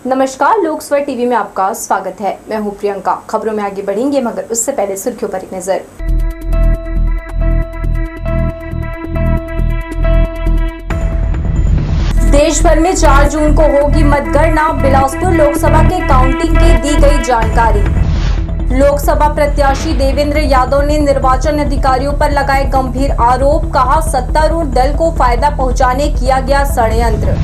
नमस्कार, लोकस्वर टीवी में आपका स्वागत है। मैं हूं प्रियंका। खबरों में आगे बढ़ेंगे, मगर उससे पहले सुर्खियों पर एक नजर। देश भर में 4 जून को होगी मतगणना। बिलासपुर लोकसभा के काउंटिंग की दी गई जानकारी। लोकसभा प्रत्याशी देवेंद्र यादव ने निर्वाचन अधिकारियों पर लगाए गंभीर आरोप। कहा, सत्तारूढ़ दल को फायदा पहुंचाने किया गया षड्यंत्र।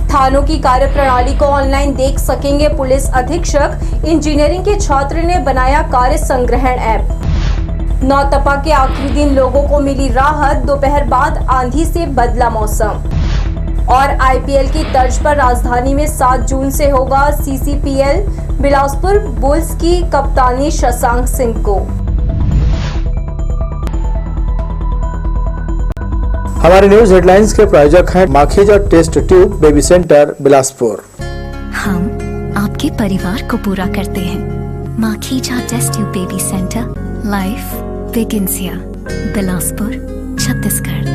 थानों की कार्यप्रणाली को ऑनलाइन देख सकेंगे पुलिस अधीक्षक। इंजीनियरिंग के छात्र ने बनाया कार्य संग्रहण ऐप। नौतपा के आखिरी दिन लोगों को मिली राहत। दोपहर बाद आंधी से बदला मौसम। और आईपीएल की तर्ज पर राजधानी में 7 जून से होगा सीसीपीएल। बिलासपुर बुल्स की कप्तानी शशांक सिंह को। हमारे न्यूज हेडलाइंस के प्रायोजक हैं Makhija test tube baby centre Bilaspur. हम आपके परिवार को पूरा करते हैं। Makhija test tube baby centre, life begins here, Bilaspur, Chhattisgarh.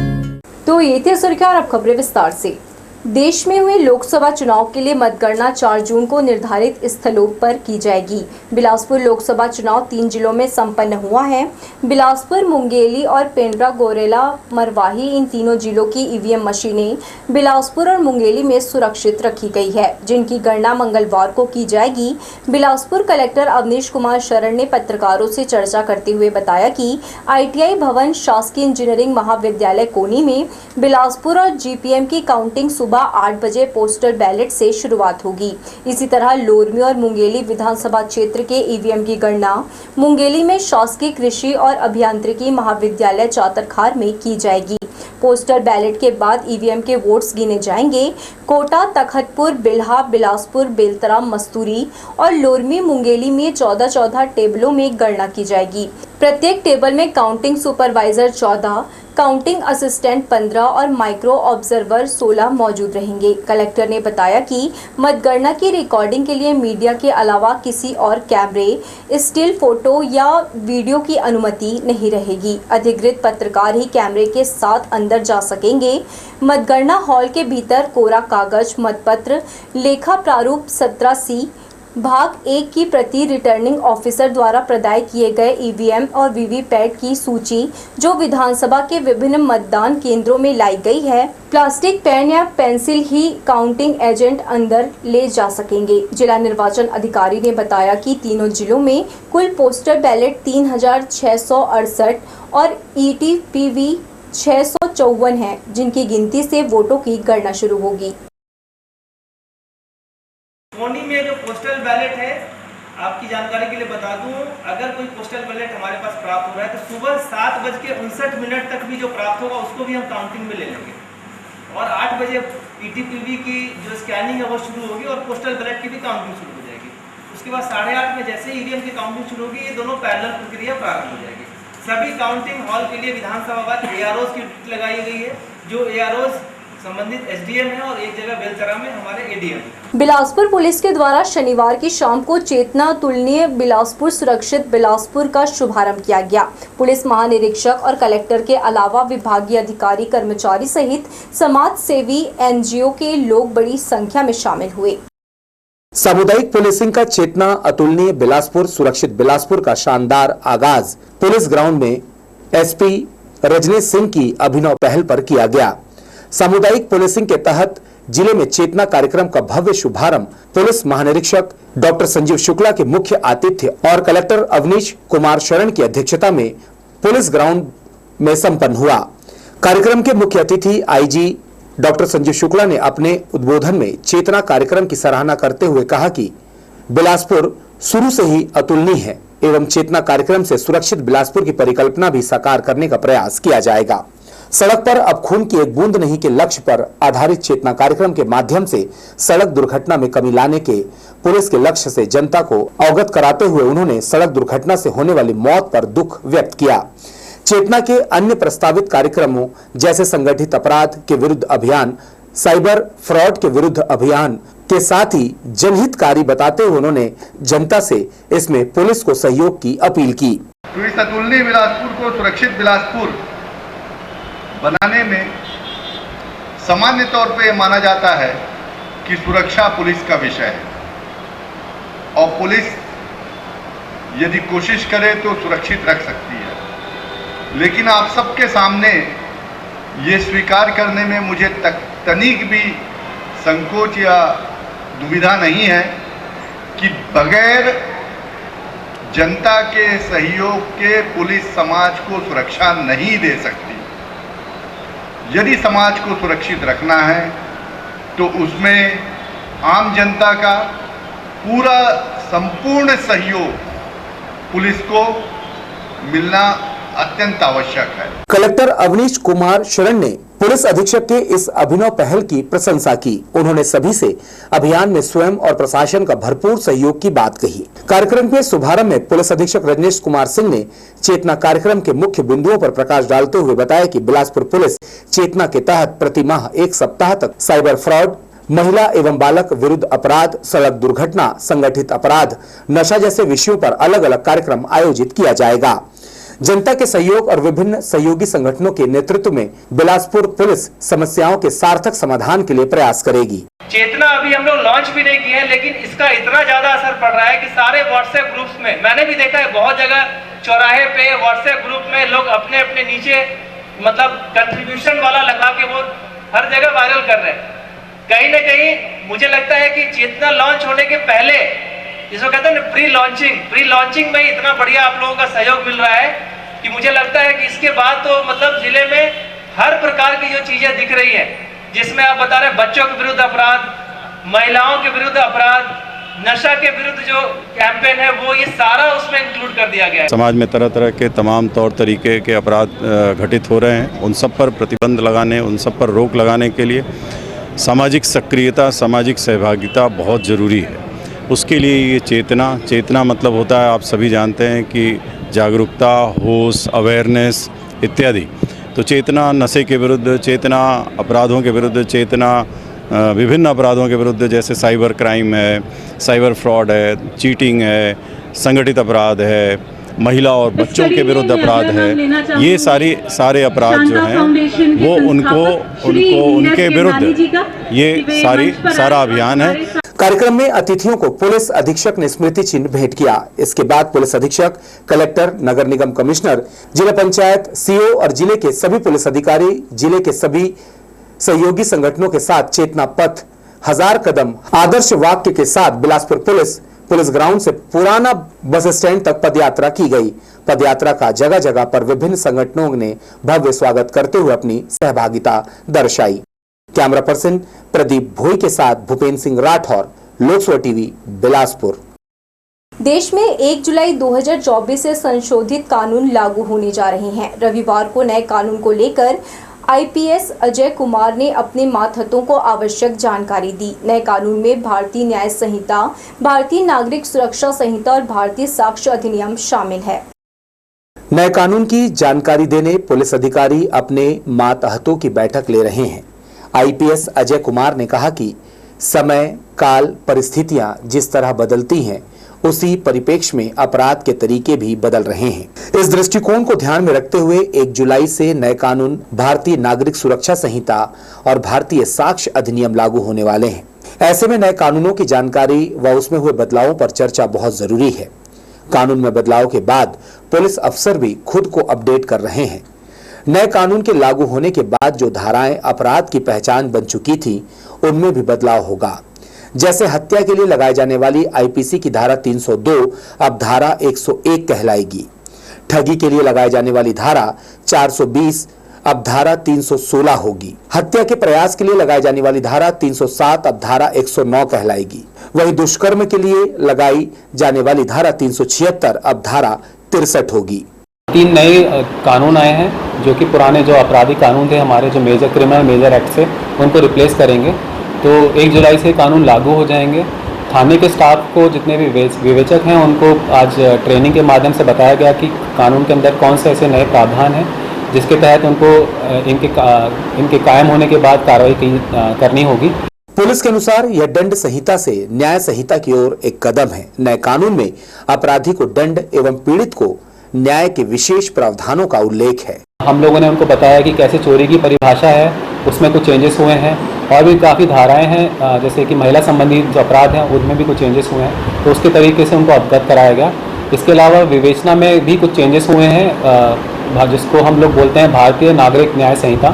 तो ये थी सुर्खियां और अब खबरें विस्तार से। देश में हुए लोकसभा चुनाव के लिए मतगणना 4 जून को निर्धारित स्थलों पर की जाएगी। बिलासपुर लोकसभा चुनाव 3 जिलों में संपन्न हुआ है। बिलासपुर, मुंगेली और पेंड्रा गोरेला मरवाही, इन तीनों जिलों की ईवीएम मशीनें बिलासपुर और मुंगेली में सुरक्षित रखी गई है, जिनकी गणना मंगलवार को की जाएगी। बिलासपुर कलेक्टर अवनीश कुमार शरण ने पत्रकारों से चर्चा करते हुए बताया कि ITI भवन, शासकीय इंजीनियरिंग महाविद्यालय कोनी में बिलासपुर और GPM की काउंटिंग सुबह 8 बजे पोस्टल बैलेट से शुरुआत होगी। इसी तरह लोरमी और मुंगेली विधानसभा क्षेत्र के ईवीएम की गणना मुंगेली में शासकीय कृषि और अभियांत्रिकी महाविद्यालय चातरखार में की जाएगी। पोस्टल बैलेट के बाद ईवीएम के वोट्स गिने जाएंगे। कोटा, तखतपुर, बिल्हा, बिलासपुर, बेलतरा, मस्तूरी और लोरमी, मुंगेली में 14-14 टेबलों में गणना की जाएगी। प्रत्येक टेबल में काउंटिंग सुपरवाइजर 14, काउंटिंग असिस्टेंट 15 और माइक्रो ऑब्जर्वर 16 मौजूद रहेंगे। कलेक्टर ने बताया कि मतगणना की रिकॉर्डिंग के लिए मीडिया के अलावा किसी और कैमरे, स्टिल फोटो या वीडियो की अनुमति नहीं रहेगी। अधिकृत पत्रकार ही कैमरे के साथ अंदर जा सकेंगे। मतगणना हॉल के भीतर कोरा कागज, मतपत्र, लेखा प्रारूप 17C भाग 1 की प्रति रिटर्निंग ऑफिसर द्वारा प्रदाय किए गए ईवीएम और वीवीपैट की सूची जो विधानसभा के विभिन्न मतदान केंद्रों में लाई गई है। प्लास्टिक पेन या पेंसिल ही काउंटिंग एजेंट अंदर ले जा सकेंगे। जिला निर्वाचन अधिकारी ने बताया कि तीनों जिलों में कुल पोस्टल बैलेट 3668 और ETPV 654 है, जिनकी गिनती से वोटों की गणना शुरू होगी। कोनी में जो पोस्टल बैलेट है, आपकी जानकारी के लिए बता दूं, अगर कोई पोस्टल बैलेट हमारे पास प्राप्त हो रहा है तो सुबह 7:59 तक भी जो प्राप्त होगा उसको भी हम काउंटिंग में ले लेंगे। और 8 बजे ETPV की जो स्कैनिंग है वो शुरू होगी और पोस्टल बैलेट की भी काउंटिंग शुरू हो जाएगी। उसके बाद 8:30 में जैसे ईवीएम की काउंटिंग शुरू होगी, ये दोनों पैरेलल प्रक्रिया प्रारंभ हो जाएगी। सभी काउंटिंग हॉल के लिए विधानसभा AROs की ड्यूटी लगाई गई है, जो AROs संबंधित SDM है और एक जगह बेलतरा में हमारे ADM। बिलासपुर पुलिस के द्वारा शनिवार की शाम को चेतना तुलनीय बिलासपुर सुरक्षित बिलासपुर का शुभारंभ किया गया। पुलिस महानिरीक्षक और कलेक्टर के अलावा विभागीय अधिकारी, कर्मचारी सहित समाज सेवी, NGO के लोग बड़ी संख्या में शामिल हुए। सामुदायिक पुलिसिंग का चेतना अतुलनीय बिलासपुर सुरक्षित बिलासपुर का शानदार आगाज पुलिस ग्राउंड में SP रजनीश सिंह की अभिनव पहल पर किया गया। सामुदायिक पुलिसिंग के तहत जिले में चेतना कार्यक्रम का भव्य शुभारंभ पुलिस महानिरीक्षक डॉक्टर संजीव शुक्ला के मुख्य आतिथ्य और कलेक्टर अवनीश कुमार शरण की अध्यक्षता में पुलिस ग्राउंड में संपन्न हुआ। कार्यक्रम के मुख्य अतिथि IG डॉक्टर संजीव शुक्ला ने अपने उद्बोधन में चेतना कार्यक्रम की सराहना करते हुए कहा कि बिलासपुर शुरू से ही अतुलनीय है एवं चेतना कार्यक्रम से सुरक्षित बिलासपुर की परिकल्पना भी साकार करने का प्रयास किया जाएगा। सड़क पर अब खून की एक बूंद नहीं के लक्ष्य पर आधारित चेतना कार्यक्रम के माध्यम से सड़क दुर्घटना में कमी लाने के पुलिस के लक्ष्य से जनता को अवगत कराते हुए उन्होंने सड़क दुर्घटना से होने वाली मौत पर दुख व्यक्त किया। चेतना के अन्य प्रस्तावित कार्यक्रमों जैसे संगठित अपराध के विरुद्ध अभियान, साइबर फ्रॉड के विरुद्ध अभियान के साथ ही जनहितकारी बताते हुए उन्होंने जनता से इसमें पुलिस को सहयोग की अपील की। अतुलनीय बिलासपुर को सुरक्षित बिलासपुर बनाने में सामान्य तौर पे माना जाता है कि सुरक्षा पुलिस का विषय है। और पुलिस यदि कोशिश करे तो सुरक्षित रख सकती है। लेकिन आप सबके सामने ये स्वीकार करने में मुझे तनिक भी संकोच या दुविधा नहीं है कि बगैर जनता के सहयोग के पुलिस समाज को सुरक्षा नहीं दे सकती। यदि समाज को सुरक्षित रखना है तो उसमें आम जनता का पूरा संपूर्ण सहयोग पुलिस को मिलना अत्यंत आवश्यक है। कलेक्टर अवनीश कुमार शरण ने पुलिस अधीक्षक के इस अभिनव पहल की प्रशंसा की। उन्होंने सभी से अभियान में स्वयं और प्रशासन का भरपूर सहयोग की बात कही। कार्यक्रम के शुभारंभ में पुलिस अधीक्षक रजनीश कुमार सिंह ने चेतना कार्यक्रम के मुख्य बिंदुओं पर प्रकाश डालते हुए बताया कि बिलासपुर पुलिस चेतना के तहत प्रति माह 1 सप्ताह तक साइबर फ्रॉड, महिला एवं बालक विरुद्ध अपराध, सड़क दुर्घटना, संगठित अपराध, नशा जैसे विषयों पर अलग अलग कार्यक्रम आयोजित किया जाएगा। जनता के सहयोग और विभिन्न सहयोगी संगठनों के नेतृत्व में बिलासपुर पुलिस समस्याओं के सार्थक समाधान के लिए प्रयास करेगी। चेतना अभी हम लोग लॉन्च भी नहीं किए हैं, लेकिन इसका इतना ज्यादा असर पड़ रहा है कि सारे व्हाट्सएप ग्रुप्स में, मैंने भी देखा है बहुत जगह चौराहे पे व्हाट्सएप ग्रुप में लोग अपने अपने नीचे मतलब कंट्रीब्यूशन वाला लगा के वो हर जगह वायरल कर रहे हैं। कहीं ना कहीं मुझे लगता है कि चेतना लॉन्च होने के पहले, जिसको कहते हैं ना प्री लॉन्चिंग में इतना बढ़िया आप लोगों का सहयोग मिल रहा है कि मुझे लगता है कि इसके बाद तो मतलब जिले में हर प्रकार की जो चीजें दिख रही है, जिसमें आप बता रहे हैं बच्चों के विरुद्ध अपराध, महिलाओं के विरुद्ध अपराध, नशा के विरुद्ध जो कैंपेन है वो, ये सारा उसमें इंक्लूड कर दिया गया है। समाज में तरह तरह के तमाम तौर तरीके के अपराध घटित हो रहे हैं। उन सब पर प्रतिबंध लगाने, उन सब पर रोक लगाने के लिए सामाजिक सक्रियता, सामाजिक सहभागिता बहुत ज़रूरी है। उसके लिए ये चेतना मतलब होता है, आप सभी जानते हैं कि जागरूकता, होश, अवेयरनेस इत्यादि। तो चेतना नशे के विरुद्ध, चेतना अपराधों के विरुद्ध, चेतना विभिन्न अपराधों के विरुद्ध, जैसे साइबर क्राइम है, साइबर फ्रॉड है, चीटिंग है, संगठित अपराध है, महिला और बच्चों के विरुद्ध अपराध है, ये सारे अपराध जो हैं वो उनके विरुद्ध ये सारा अभियान है। कार्यक्रम में अतिथियों को पुलिस अधीक्षक ने स्मृति चिन्ह भेंट किया। इसके बाद पुलिस अधीक्षक, कलेक्टर, नगर निगम कमिश्नर, जिला पंचायत, सीओ और जिले के सभी पुलिस अधिकारी, जिले के सभी सहयोगी संगठनों के साथ चेतना पथ, 1000 कदम आदर्श वाक्य के साथ बिलासपुर पुलिस ग्राउंड से पुराना बस स्टैंड तक पदयात्रा की गई। पदयात्रा का जगह जगह पर विभिन्न संगठनों ने भव्य स्वागत करते हुए अपनी सहभागिता दर्शाई। कैमरा पर्सन प्रदीप भोई के साथ भूपेंद्र सिंह राठौर, लोकसभा टीवी, बिलासपुर। देश में 1 जुलाई 2024 से संशोधित कानून लागू होने जा रहे हैं। रविवार को नए कानून को लेकर आईपीएस अजय कुमार ने अपने मातहतों को आवश्यक जानकारी दी। नए कानून में भारतीय न्याय संहिता, भारतीय नागरिक सुरक्षा संहिता और भारतीय साक्ष्य अधिनियम शामिल है। नए कानून की जानकारी देने पुलिस अधिकारी अपने मातहतों की बैठक ले रहे हैं। आईपीएस अजय कुमार ने कहा कि समय, काल, परिस्थितियां जिस तरह बदलती हैं, उसी परिप्रेक्ष्य में अपराध के तरीके भी बदल रहे हैं। इस दृष्टिकोण को ध्यान में रखते हुए 1 जुलाई से नए कानून भारतीय नागरिक सुरक्षा संहिता और भारतीय साक्ष्य अधिनियम लागू होने वाले हैं। ऐसे में नए कानूनों की जानकारी व उसमें हुए बदलावों पर चर्चा बहुत जरूरी है। कानून में बदलाव के बाद पुलिस अफसर भी खुद को अपडेट कर रहे हैं। नए कानून के लागू होने के बाद जो धाराएं अपराध की पहचान बन चुकी थी, उनमें भी बदलाव होगा। जैसे हत्या के लिए लगाई जाने वाली आईपीसी की धारा 302 अब धारा 101 कहलाएगी। ठगी के लिए लगाई जाने वाली धारा 420 अब धारा 316 होगी। हत्या के प्रयास के लिए लगाई जाने वाली धारा 307 अब धारा 109 कहलाएगी। वहीं दुष्कर्म के लिए लगाई जाने वाली धारा 376 अब धारा 63 होगी। 3 नए कानून आए हैं जो कि पुराने जो आपराधिक कानून थे हमारे, जो मेजर क्रिमिनल मेजर एक्ट से, उनको रिप्लेस करेंगे। तो 1 जुलाई से कानून लागू हो जाएंगे। थाने के स्टाफ को, जितने भी विवेचक हैं, उनको आज ट्रेनिंग के माध्यम से बताया गया कि कानून के अंदर कौन से ऐसे नए प्रावधान हैं जिसके तहत उनको इनके कायम होने के बाद कार्रवाई करनी होगी। पुलिस के अनुसार यह दंड संहिता से न्याय संहिता की ओर एक कदम है। नए कानून में अपराधी को दंड एवं पीड़ित को न्याय के विशेष प्रावधानों का उल्लेख है। हम लोगों ने उनको बताया कि कैसे चोरी की परिभाषा है उसमें कुछ चेंजेस हुए हैं। और भी काफ़ी धाराएं हैं जैसे कि महिला संबंधी जो अपराध हैं उनमें भी कुछ चेंजेस हुए हैं, तो उसके तरीके से उनको अवगत कराया गया। इसके अलावा विवेचना में भी कुछ चेंजेस हुए हैं जिसको हम लोग बोलते हैं भारतीय नागरिक न्याय संहिता,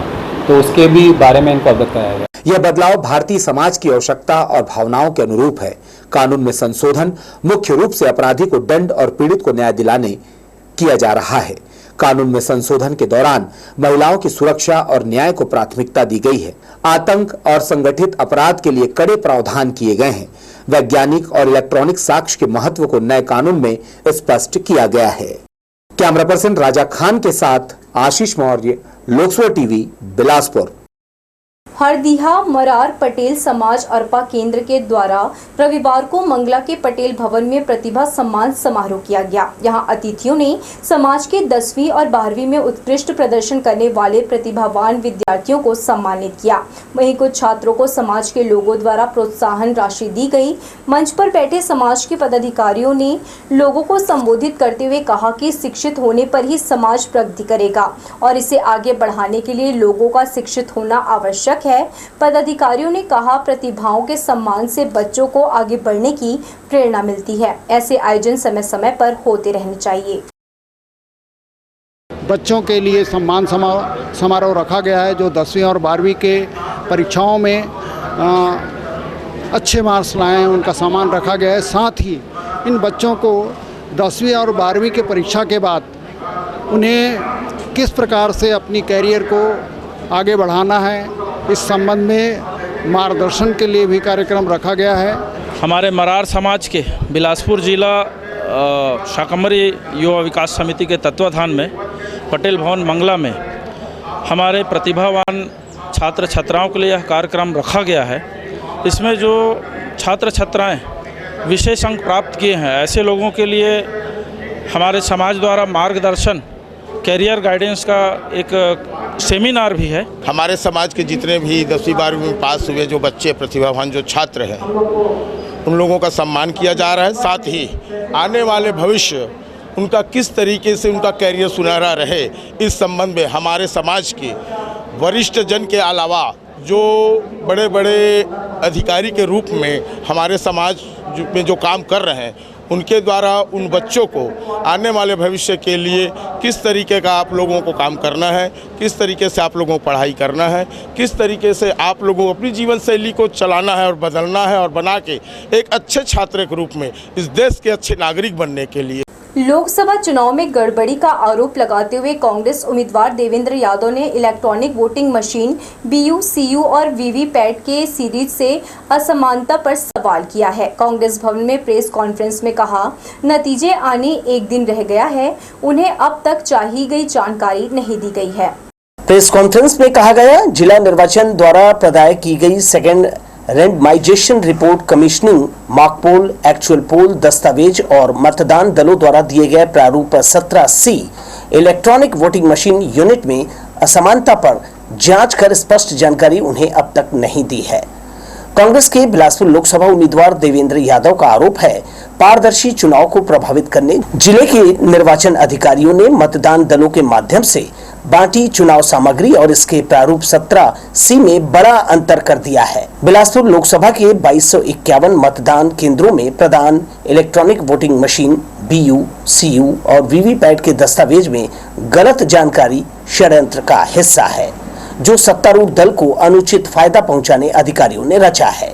तो उसके भी बारे में इनको अवगत कराया गया। यह बदलाव भारतीय समाज की आवश्यकता और भावनाओं के अनुरूप है। कानून में संशोधन मुख्य रूप से अपराधी को दंड और पीड़ित को न्याय दिलाने किया जा रहा है। कानून में संशोधन के दौरान महिलाओं की सुरक्षा और न्याय को प्राथमिकता दी गई है। आतंक और संगठित अपराध के लिए कड़े प्रावधान किए गए हैं। वैज्ञानिक और इलेक्ट्रॉनिक साक्ष्य के महत्व को नए कानून में स्पष्ट किया गया है। कैमरा पर्सन राजा खान के साथ आशीष मौर्य, लोकसभा टीवी, बिलासपुर। हरदीहा मरार पटेल समाज अरपा केंद्र के द्वारा रविवार को मंगला के पटेल भवन में प्रतिभा सम्मान समारोह किया गया। यहां अतिथियों ने समाज के 10वीं और 12वीं में उत्कृष्ट प्रदर्शन करने वाले प्रतिभावान विद्यार्थियों को सम्मानित किया। वहीं कुछ छात्रों को समाज के लोगों द्वारा प्रोत्साहन राशि दी गई। मंच पर बैठे समाज के पदाधिकारियों ने लोगों को संबोधित करते हुए कहा कि शिक्षित होने पर ही समाज प्रगति करेगा और इसे आगे बढ़ाने के लिए लोगों का शिक्षित होना आवश्यक है। पदाधिकारियों ने कहा, प्रतिभाओं के सम्मान से बच्चों को आगे बढ़ने की प्रेरणा मिलती है। ऐसे आयोजन समय समय पर होते रहने चाहिए। बच्चों के लिए सम्मान समारोह रखा गया है जो 10वीं और 12वीं के परीक्षाओं में अच्छे मार्क्स लाए हैं, उनका सम्मान रखा गया है। साथ ही इन बच्चों को 10वीं और 12वीं के परीक्षा के बाद उन्हें किस प्रकार से अपनी कैरियर को आगे बढ़ाना है, इस संबंध में मार्गदर्शन के लिए भी कार्यक्रम रखा गया है। हमारे मरार समाज के बिलासपुर जिला शाकंभरी युवा विकास समिति के तत्वाधान में पटेल भवन मंगला में हमारे प्रतिभावान छात्र छात्राओं के लिए यह कार्यक्रम रखा गया है। इसमें जो छात्र छात्राएं विशेष अंक प्राप्त किए हैं, ऐसे लोगों के लिए हमारे समाज द्वारा मार्गदर्शन, कैरियर गाइडेंस का एक सेमिनार भी है। हमारे समाज के जितने भी 10वीं 12वीं में पास हुए जो बच्चे प्रतिभावान जो छात्र हैं, उन लोगों का सम्मान किया जा रहा है। साथ ही आने वाले भविष्य उनका किस तरीके से उनका कैरियर सुनहरा रहे, इस संबंध में हमारे समाज के वरिष्ठ जन के अलावा जो बड़े बड़े अधिकारी के रूप में हमारे समाज में जो काम कर रहे हैं, उनके द्वारा उन बच्चों को आने वाले भविष्य के लिए किस तरीके का आप लोगों को काम करना है, किस तरीके से आप लोगों को पढ़ाई करना है, किस तरीके से आप लोगों को अपनी जीवन शैली को चलाना है और बदलना है और बना के एक अच्छे छात्र के रूप में इस देश के अच्छे नागरिक बनने के लिए। लोकसभा चुनाव में गड़बड़ी का आरोप लगाते हुए कांग्रेस उम्मीदवार देवेंद्र यादव ने electronic voting machine BU, CU और VVPAT के सीरीज से असमानता पर सवाल किया है। कांग्रेस भवन में प्रेस कॉन्फ्रेंस में कहा, नतीजे आने एक दिन रह गया है, उन्हें अब तक चाहिए गई जानकारी नहीं दी गई है। प्रेस कॉन्फ्रेंस में कहा गया, जिला निर्वाचन द्वारा प्रदाय की गई second randomization report, commissioning, mock poll, actual poll, दस्तावेज और मतदान दलों द्वारा दिए गए प्रारूप 17C electronic voting machine unit में असमानता पर जांच कर स्पष्ट जानकारी उन्हें अब तक नहीं दी है। कांग्रेस के बिलासपुर लोकसभा उम्मीदवार देवेंद्र यादव का आरोप है, पारदर्शी चुनाव को प्रभावित करने जिले के निर्वाचन अधिकारियों ने मतदान दलों के माध्यम से बांटी चुनाव सामग्री और इसके प्रारूप 17C में बड़ा अंतर कर दिया है। बिलासपुर लोकसभा के 2251 मतदान केंद्रों में प्रदान electronic voting machine BU, CU और VVPAT के दस्तावेज में गलत जानकारी षड्यंत्र का हिस्सा है, जो सत्तारूढ़ दल को अनुचित फायदा पहुंचाने अधिकारियों ने रचा है।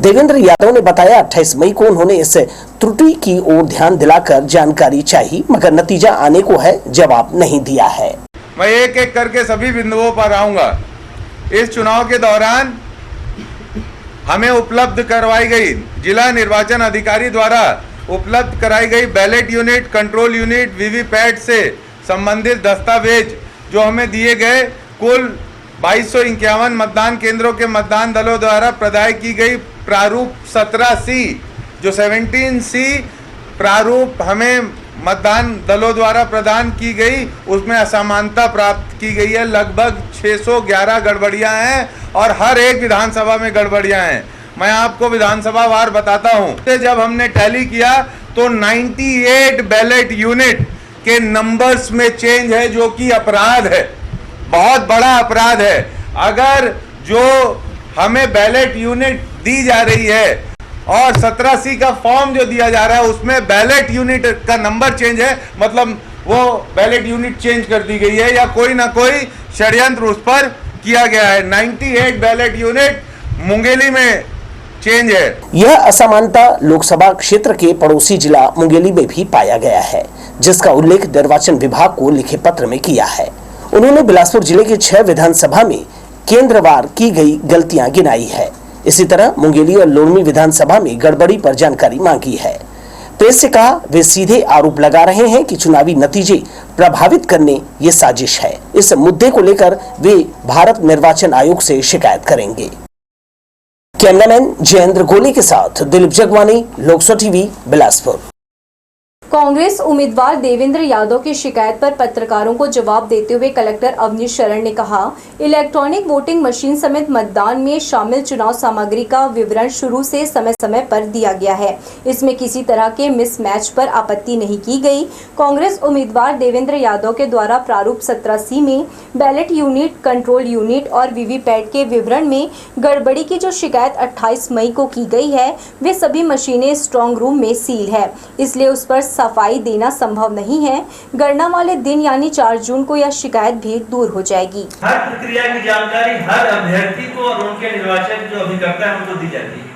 देवेंद्र यादव ने बताया, 28 मई को उन्होंने इस त्रुटि की ओर ध्यान दिलाकर जानकारी चाहिए, मगर नतीजा आने को है, जवाब नहीं दिया है। मैं एक एक करके सभी बिंदुओं पर आऊंगा। इस चुनाव के दौरान हमें उपलब्ध करवाई गई, जिला निर्वाचन अधिकारी द्वारा उपलब्ध कराई गई ballot unit, control unit, VVPAT से संबंधित दस्तावेज जो हमें दिए गए, कुल 2251 मतदान केंद्रों के मतदान दलों द्वारा प्रदाय की गई प्रारूप 17C, जो 17C प्रारूप हमें मतदान दलों द्वारा प्रदान की गई, उसमें असमानता प्राप्त की गई है। लगभग 611 गड़बड़ियां हैं और हर एक विधानसभा में गड़बड़ियां हैं। मैं आपको विधानसभा वार बताता हूं। जब हमने टैली किया तो 98 बैलेट यूनिट के नंबर्स में चेंज है, जो कि अपराध है, बहुत बड़ा अपराध है। अगर जो हमें बैलेट यूनिट दी जा रही है और 17C का फॉर्म जो दिया जा रहा है उसमें बैलेट यूनिट का नंबर चेंज है, मतलब वो बैलेट यूनिट चेंज कर दी गई है या कोई ना कोई षड्यंत्र उस पर किया गया है। 98 बैलेट यूनिट मुंगेली में चेंज है। यह असमानता लोकसभा क्षेत्र के पड़ोसी जिला मुंगेली में भी पाया गया है, जिसका उल्लेख निर्वाचन विभाग को लिखे पत्र में किया है। उन्होंने बिलासपुर जिले के 6 विधानसभा में केंद्रवार की गई गलतियां गिनाई है। इसी तरह मुंगेली और लोरमी विधानसभा में गड़बड़ी पर जानकारी मांगी है। प्रेस से कहा, वे सीधे आरोप लगा रहे हैं कि चुनावी नतीजे प्रभावित करने ये साजिश है। इस मुद्दे को लेकर वे भारत निर्वाचन आयोग से शिकायत करेंगे। कैमरामैन जयेंद्र गोले के साथ दिलीप जगवानी, लोकसभा टीवी, बिलासपुर। कांग्रेस उम्मीदवार देवेंद्र यादव की शिकायत पर पत्रकारों को जवाब देते हुए कलेक्टर अवनीश शरण ने कहा, इलेक्ट्रॉनिक वोटिंग मशीन समेत मतदान में शामिल चुनाव सामग्री का विवरण शुरू से समय समय पर दिया गया है। इसमें किसी तरह के मिसमैच पर आपत्ति नहीं की गई। कांग्रेस उम्मीदवार देवेंद्र यादव के द्वारा प्रारूप 17C में बैलेट यूनिट, कंट्रोल यूनिट और वीवीपैट के विवरण में गड़बड़ी की जो शिकायत 28 मई को की गई है, वे सभी मशीनें स्ट्रांग रूम में सील है, इसलिए उस पर सफाई देना संभव नहीं है। गणना वाले दिन यानी 4 जून को यह शिकायत भी दूर हो जाएगी। हर प्रक्रिया की जानकारी हर अभ्यर्थी को और उनके निर्वाचक जो अभिकर्ता है उनको दी जाती है।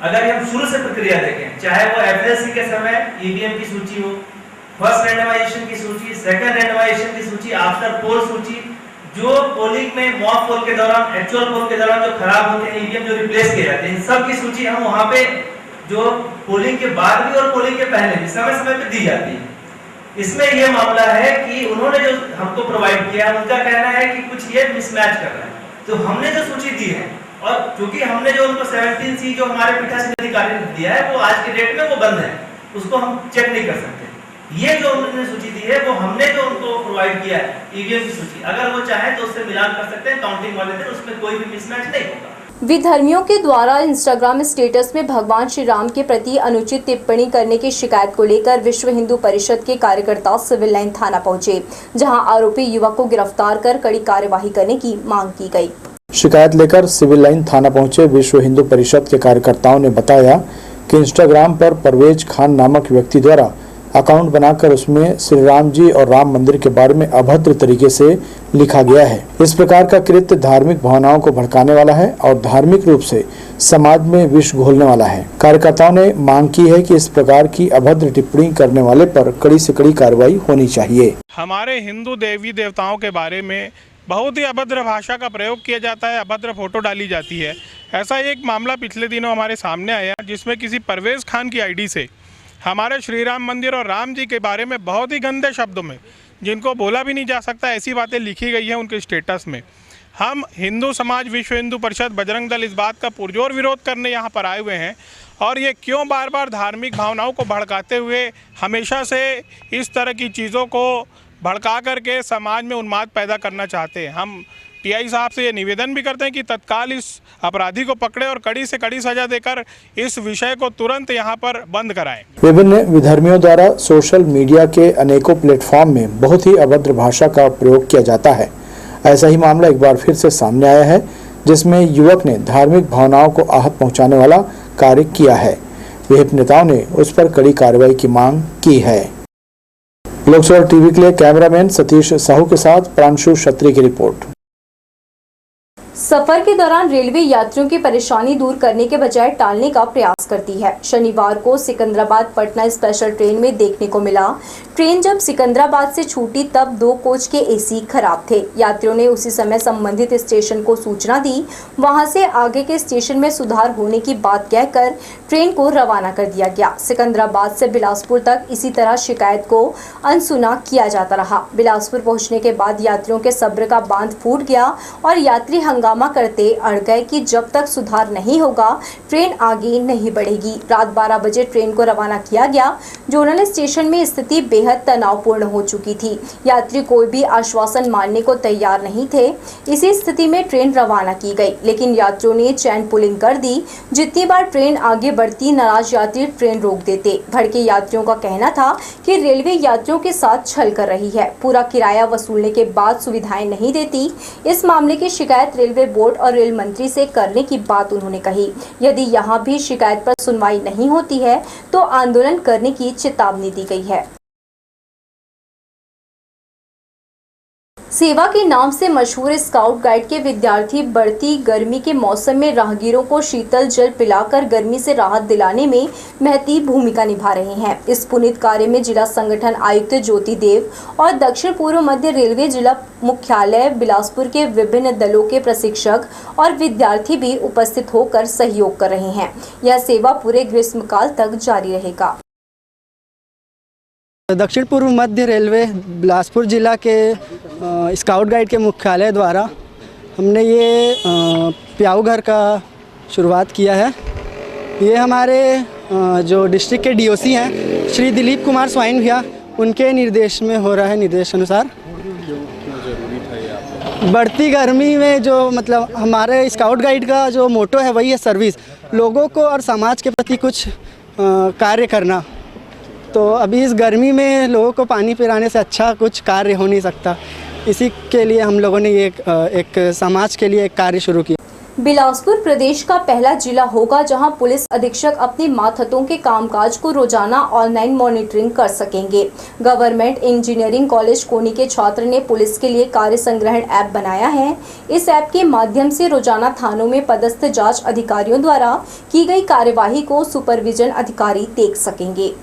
अगर हम शुरू से प्रक्रिया देखें, चाहे वो एफएससी के समय ईवीएम की सूची हो, फर्स्ट रैंडमाइजेशन की सूची, सेकंड रैंडमाइजेशन की सूची, आफ्टर पोल सूची, जो पोलिंग में मॉक पोल के दौरान, एक्चुअल पोल के दौरान जो खराब होते हैं ईवीएम जो रिप्लेस किए जाते हैं, इन सब की सूची हम वहां पे जो पोलिंग के बाद भी और पोलिंग के पहले भी समय समय पे दी जाती है। इसमें यह मामला है कि उन्होंने जो हमको प्रोवाइड किया, उनका कहना है कि कुछ ये मिसमैच कर रहा है। तो हमने जो सूची दी है और क्योंकि हमने जो उनको 17C जो हमारे पीठासीन अधिकारी ने दिया है वो आज के डेट में वो बंद है, उसको हम चेक नहीं कर सकते। ये जो उन्होंने सूची दी है वो हमने जो उनको प्रोवाइड किया है ईवीएम की सूची, अगर वो चाहे तो उससे मिलान कर सकते हैं काउंटिंग वाले दिन, उसमें कोई भी मिसमैच नहीं होगा। विधर्मियों के द्वारा इंस्टाग्राम स्टेटस में भगवान श्री राम के प्रति अनुचित टिप्पणी करने की शिकायत को लेकर विश्व हिंदू परिषद के कार्यकर्ता सिविल लाइन थाना पहुंचे, जहां आरोपी युवक को गिरफ्तार कर कड़ी कार्यवाही करने की मांग की गई। शिकायत लेकर सिविल लाइन थाना पहुंचे विश्व हिंदू परिषद के कार्यकर्ताओं ने बताया कि इंस्टाग्राम पर परवेज खान नामक व्यक्ति द्वारा अकाउंट बनाकर उसमें श्री राम जी और राम मंदिर के बारे में अभद्र तरीके से लिखा गया है। इस प्रकार का कृत्य धार्मिक भावनाओं को भड़काने वाला है और धार्मिक रूप से समाज में विष घोलने वाला है। कार्यकर्ताओं ने मांग की है कि इस प्रकार की अभद्र टिप्पणी करने वाले पर कड़ी से कड़ी कार्रवाई होनी चाहिए। हमारे हिंदू देवी देवताओं के बारे में बहुत ही अभद्र भाषा का प्रयोग किया जाता है, अभद्र फोटो डाली जाती है। ऐसा एक मामला पिछले दिनों हमारे सामने आया जिसमें किसी परवेज खान की आईडी से हमारे श्री राम मंदिर और राम जी के बारे में बहुत ही गंदे शब्दों में, जिनको बोला भी नहीं जा सकता, ऐसी बातें लिखी गई हैं उनके स्टेटस में। हम हिंदू समाज, विश्व हिंदू परिषद, बजरंग दल इस बात का पुरजोर विरोध करने यहाँ पर आए हुए हैं। और ये क्यों बार बार धार्मिक भावनाओं को भड़काते हुए हमेशा से इस तरह की चीज़ों को भड़का करके समाज में उन्माद पैदा करना चाहते हैं। हम टीआई साहब से ये निवेदन भी करते हैं कि तत्काल इस अपराधी को पकड़े और कड़ी से कड़ी सजा देकर इस विषय को तुरंत यहाँ पर बंद कराएं। विभिन्न विधर्मियों द्वारा सोशल मीडिया के अनेकों प्लेटफॉर्म में बहुत ही अभद्र भाषा का प्रयोग किया जाता है। ऐसा ही मामला एक बार फिर से सामने आया है, जिसमें युवक ने धार्मिक भावनाओं को आहत पहुँचाने वाला कार्य किया है। विहिप नेताओं ने उस पर कड़ी कार्रवाई की मांग की है। लोकसभा टीवी के लिए कैमरामैन सतीश साहू के साथ प्रांशु क्षत्रिय की रिपोर्ट। सफर के दौरान रेलवे यात्रियों की परेशानी दूर करने के बजाय टालने का प्रयास करती है। शनिवार को सिकंदराबाद पटना स्पेशल ट्रेन में देखने को मिला। ट्रेन जब सिकंदराबाद से छूटी तब 2 कोच के एसी खराब थे। यात्रियों ने उसी समय संबंधित स्टेशन को सूचना दी। वहां से आगे के स्टेशन में सुधार होने की बात कहकर ट्रेन को रवाना कर दिया गया। सिकंदराबाद से बिलासपुर तक इसी तरह शिकायत को अनसुना किया जाता रहा। बिलासपुर पहुँचने के बाद यात्रियों के सब्र का बांध फूट गया और यात्री हंगामा हंगामा करते अड़ गए कि जब तक सुधार नहीं होगा ट्रेन आगे नहीं बढ़ेगी। रात 12 बजे ट्रेन को रवाना किया गया। जोनल स्टेशन में स्थिति बेहद तनावपूर्ण हो चुकी थी। यात्री कोई भी आश्वासन मानने को तैयार नहीं थे। इसी स्थिति में ट्रेन रवाना की गई, लेकिन यात्रियों ने चैन पुलिंग कर दी। जितनी बार ट्रेन आगे बढ़ती नाराज यात्री ट्रेन रोक देते। भड़के यात्रियों का कहना था कि रेलवे यात्रियों के साथ छल कर रही है, पूरा किराया वसूलने के बाद सुविधाएं नहीं देती। इस मामले की शिकायत रेलवे बोर्ड और रेल मंत्री से करने की बात उन्होंने कही। यदि यहां भी शिकायत पर सुनवाई नहीं होती है तो आंदोलन करने की चेतावनी दी गई है। सेवा के नाम से मशहूर स्काउट गाइड के विद्यार्थी बढ़ती गर्मी के मौसम में राहगीरों को शीतल जल पिलाकर गर्मी से राहत दिलाने में महती भूमिका निभा रहे हैं। इस पुनीत कार्य में जिला संगठन आयुक्त ज्योति देव और दक्षिण पूर्व मध्य रेलवे जिला मुख्यालय बिलासपुर के विभिन्न दलों के प्रशिक्षक और विद्यार्थी भी उपस्थित होकर सहयोग कर रहे हैं। यह सेवा पूरे ग्रीष्मकाल तक जारी रहेगा। दक्षिण पूर्व मध्य रेलवे बिलासपुर जिला के स्काउट गाइड के मुख्यालय द्वारा हमने ये प्याऊ घर का शुरुआत किया है। ये हमारे जो डिस्ट्रिक्ट के डीओसी हैं श्री दिलीप कुमार स्वाइन भैया, उनके निर्देश में हो रहा है। निर्देश अनुसार बढ़ती गर्मी में जो मतलब हमारे स्काउट गाइड का जो मोटो है वही है सर्विस, लोगों को और समाज के प्रति कुछ कार्य करना। तो अभी इस गर्मी में लोगों को पानी पिलाने से अच्छा कुछ कार्य हो नहीं सकता। इसी के लिए हम लोगों ने ये एक समाज के लिए एक कार्य शुरू किया। बिलासपुर प्रदेश का पहला जिला होगा जहां पुलिस अधीक्षक अपने मातहतों के कामकाज को रोजाना ऑनलाइन मॉनिटरिंग कर सकेंगे। गवर्नमेंट इंजीनियरिंग कॉलेज कोनी के छात्र ने पुलिस के लिए कार्य संग्रहण ऐप बनाया है। इस ऐप के माध्यम से रोजाना थानों में पदस्थ जांच अधिकारियों द्वारा की गई कार्यवाही को सुपरविजन अधिकारी देख सकेंगे।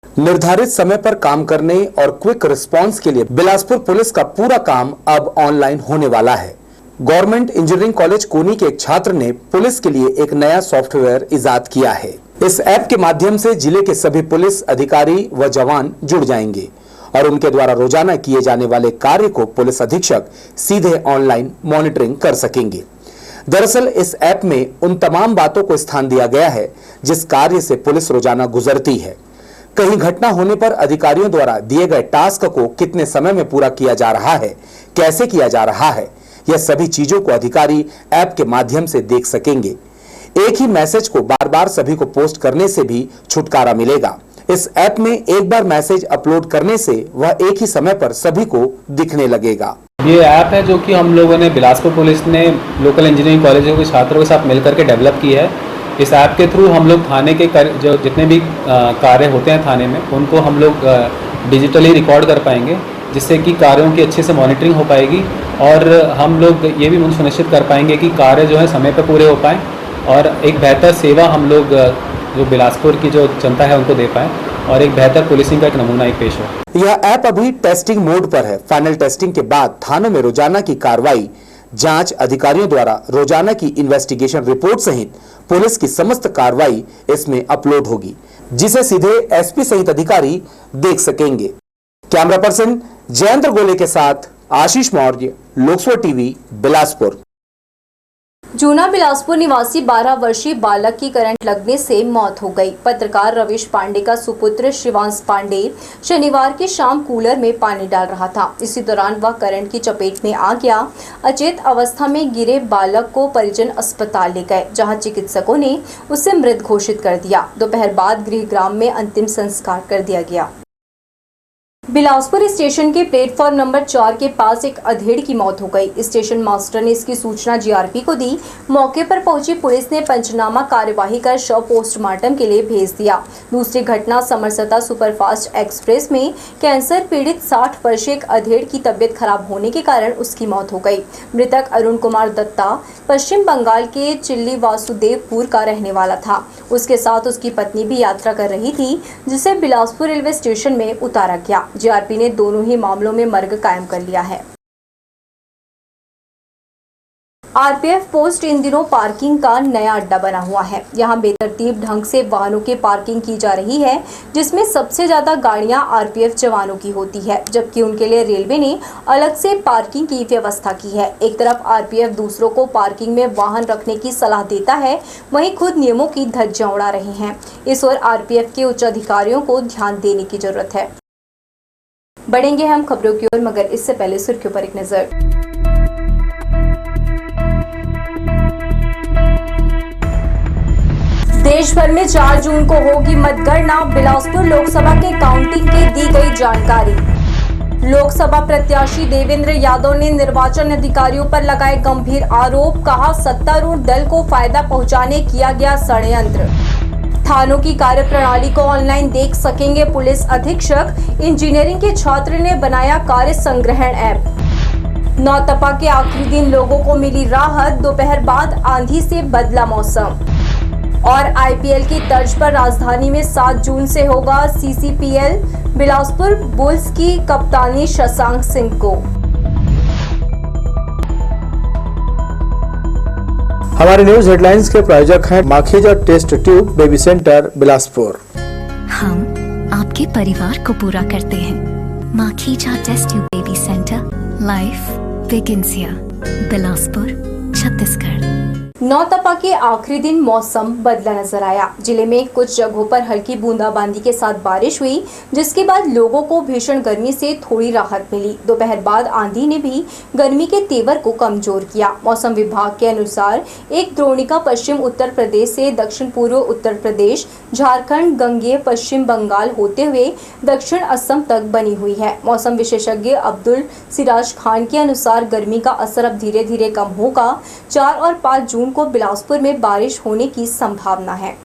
निर्धारित समय पर काम करने और क्विक रिस्पांस के लिए बिलासपुर पुलिस का पूरा काम अब ऑनलाइन होने वाला है। गवर्नमेंट इंजीनियरिंग कॉलेज कोनी के एक छात्र ने पुलिस के लिए एक नया सॉफ्टवेयर इजाद किया है। इस ऐप के माध्यम से जिले के सभी पुलिस अधिकारी व जवान जुड़ जाएंगे और उनके द्वारा रोजाना किए जाने वाले कार्य को पुलिस अधीक्षक सीधे ऑनलाइन मॉनिटरिंग कर सकेंगे। दरअसल इस ऐप में उन तमाम बातों को स्थान दिया गया है जिस कार्य से पुलिस रोजाना गुजरती है। कहीं घटना होने पर अधिकारियों द्वारा दिए गए टास्क को कितने समय में पूरा किया जा रहा है, कैसे किया जा रहा है, यह सभी चीजों को अधिकारी ऐप के माध्यम से देख सकेंगे। एक ही मैसेज को बार बार सभी को पोस्ट करने से भी छुटकारा मिलेगा। इस ऐप में एक बार मैसेज अपलोड करने से वह एक ही समय पर सभी को दिखने लगेगा। ये ऐप है जो कि हम लोगों ने बिलासपुर पुलिस ने लोकल इंजीनियरिंग कॉलेजों के छात्रों के साथ मिलकर के डेवलप की है। इस ऐप के थ्रू हम लोग थाने के जो जितने भी कार्य होते हैं थाने में उनको हम लोग डिजिटली रिकॉर्ड कर पाएंगे, जिससे कि कार्यों की अच्छे से मॉनिटरिंग हो पाएगी और हम लोग ये भी सुनिश्चित कर पाएंगे कि कार्य जो है समय पर पूरे हो पाएँ और एक बेहतर सेवा हम लोग जो बिलासपुर की जो जनता है उनको दे पाएँ और एक बेहतर पुलिसिंग का एक नमूना एक पेश हो। यह ऐप अभी टेस्टिंग मोड पर है। फाइनल टेस्टिंग के बाद थानों में रोजाना की कार्रवाई, जांच अधिकारियों द्वारा रोजाना की इन्वेस्टिगेशन रिपोर्ट सहित पुलिस की समस्त कार्रवाई इसमें अपलोड होगी, जिसे सीधे एसपी सहित अधिकारी देख सकेंगे। कैमरा पर्सन जयेंद्र गोले के साथ आशीष मौर्य, लोकसभा टीवी, बिलासपुर। जूना बिलासपुर निवासी 12 वर्षीय बालक की करंट लगने से मौत हो गई। पत्रकार रविश पांडे का सुपुत्र शिवांश पांडे शनिवार की शाम कूलर में पानी डाल रहा था। इसी दौरान वह करंट की चपेट में आ गया। अचेत अवस्था में गिरे बालक को परिजन अस्पताल ले गए, जहां चिकित्सकों ने उसे मृत घोषित कर दिया। दोपहर बाद गृहग्राम में अंतिम संस्कार कर दिया गया। बिलासपुर स्टेशन के प्लेटफॉर्म नंबर 4 के पास एक अधेड़ की मौत हो गई। स्टेशन मास्टर ने इसकी सूचना जीआरपी को दी। मौके पर पहुंची पुलिस ने पंचनामा कार्यवाही कर शव पोस्टमार्टम के लिए भेज दिया। दूसरी घटना समरसता सुपरफास्ट एक्सप्रेस में कैंसर पीड़ित 60 वर्षीय एक अधेड़ की तबियत खराब होने के कारण उसकी मौत हो गई। मृतक अरुण कुमार दत्ता पश्चिम बंगाल के चिल्ली वासुदेवपुर का रहने वाला था। उसके साथ उसकी पत्नी भी यात्रा कर रही थी, जिसे बिलासपुर रेलवे स्टेशन में उतारा गया। जीआरपी ने दोनों ही मामलों में मर्ग कायम कर लिया है। आरपीएफ पोस्ट इन दिनों पार्किंग का नया अड्डा बना हुआ है। यहां बेतरतीब ढंग से वाहनों की पार्किंग की जा रही है, जिसमें सबसे ज्यादा गाड़ियां आरपीएफ जवानों की होती है, जबकि उनके लिए रेलवे ने अलग से पार्किंग की व्यवस्था की है। एक तरफ आरपीएफ दूसरों को पार्किंग में वाहन रखने की सलाह देता है, वहीं खुद नियमों की धज्जियां उड़ा रहे हैं। इस ओर आरपीएफ के उच्च अधिकारियों को ध्यान देने की जरूरत है। बढ़ेंगे हम खबरों की ओर, मगर इससे पहले सुर्खियों पर एक नजर। देश भर में 4 जून को होगी मतगणना। बिलासपुर लोकसभा के काउंटिंग की दी गई जानकारी। लोकसभा प्रत्याशी देवेंद्र यादव ने निर्वाचन अधिकारियों पर लगाए गंभीर आरोप। कहा, सत्तारूढ़ दल को फायदा पहुंचाने किया गया षड्यंत्र। थानों की कार्यप्रणाली को ऑनलाइन देख सकेंगे पुलिस अधीक्षक। इंजीनियरिंग के छात्र ने बनाया कार्य संग्रहण ऐप। नौतपा के आखिरी दिन लोगों को मिली राहत। दोपहर बाद आंधी से बदला मौसम। और आईपीएल की तर्ज पर राजधानी में 7 जून से होगा सीसीपीएल। बिलासपुर बुल्स की कप्तानी शशांक सिंह को। हमारे न्यूज हेडलाइंस के प्रायोजक हैं Makhija test tube baby centre Bilaspur. हम आपके परिवार को पूरा करते हैं। Makhija test tube baby centre, life begins here, Bilaspur, Chhattisgarh. नौतपा के आखिरी दिन मौसम बदला नजर आया। जिले में कुछ जगहों पर हल्की बूंदाबांदी के साथ बारिश हुई, जिसके बाद लोगों को भीषण गर्मी से थोड़ी राहत मिली। दोपहर बाद आंधी ने भी गर्मी के तेवर को कमजोर किया। मौसम विभाग के अनुसार एक द्रोणिका पश्चिम उत्तर प्रदेश से दक्षिण पूर्व उत्तर प्रदेश, झारखंड, गंगेय पश्चिम बंगाल होते हुए दक्षिण असम तक बनी हुई है। मौसम विशेषज्ञ अब्दुल सिराज खान के अनुसार गर्मी का असर अब धीरे धीरे कम होगा। 4 और 5 जून को बिलासपुर में बारिश होने की संभावना है।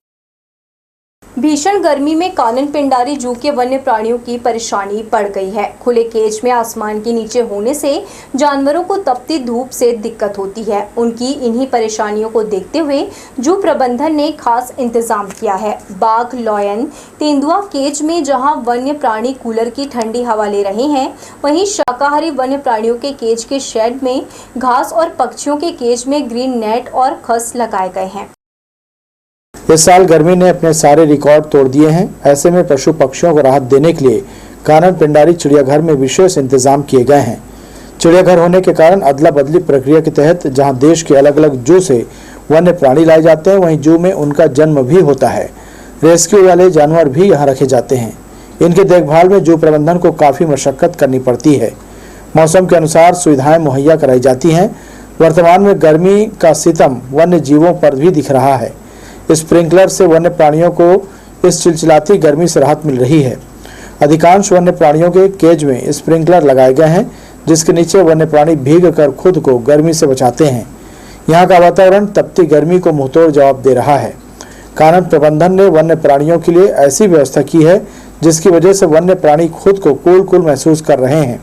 भीषण गर्मी में कानन पिंडारी जू के वन्य प्राणियों की परेशानी बढ़ गई है। खुले केज में आसमान के नीचे होने से जानवरों को तपती धूप से दिक्कत होती है। उनकी इन्हीं परेशानियों को देखते हुए जू प्रबंधन ने खास इंतजाम किया है। बाघ, लॉयन, तेंदुआ केज में जहां वन्य प्राणी कूलर की ठंडी हवा ले रहे हैं, वहीं शाकाहारी वन्य प्राणियों के केज के शेड में घास और पक्षियों के केज में ग्रीन नेट और खस लगाए गए हैं। इस साल गर्मी ने अपने सारे रिकॉर्ड तोड़ दिए हैं। ऐसे में पशु पक्षियों को राहत देने के लिए कानन पिंडारी चिड़ियाघर में विशेष इंतजाम किए गए हैं। चिड़ियाघर होने के कारण अदला बदली प्रक्रिया के तहत जहां देश के अलग अलग जू से वन्य प्राणी लाए जाते हैं, वहीं जू में उनका जन्म भी होता है। रेस्क्यू वाले जानवर भी यहाँ रखे जाते हैं। इनकी देखभाल में जू प्रबंधन को काफ़ी मशक्कत करनी पड़ती है। मौसम के अनुसार सुविधाएं मुहैया कराई जाती हैं। वर्तमान में गर्मी का सितम वन्य जीवों पर भी दिख रहा है। स्प्रिंकलर से वन्य प्राणियों को इस चिलचिलाती गर्मी से राहत मिल रही है। अधिकांश वन्य प्राणियों के केज में स्प्रिंकलर लगाए गए हैं, जिसके नीचे वन्य प्राणी भीग कर खुद को गर्मी से बचाते हैं। यहाँ का वातावरण तपती गर्मी को मुंहतोड़ जवाब दे रहा है। कानन प्रबंधन ने वन्य प्राणियों के लिए ऐसी व्यवस्था की है जिसकी वजह से वन्य प्राणी खुद को कूल महसूस कर रहे हैं।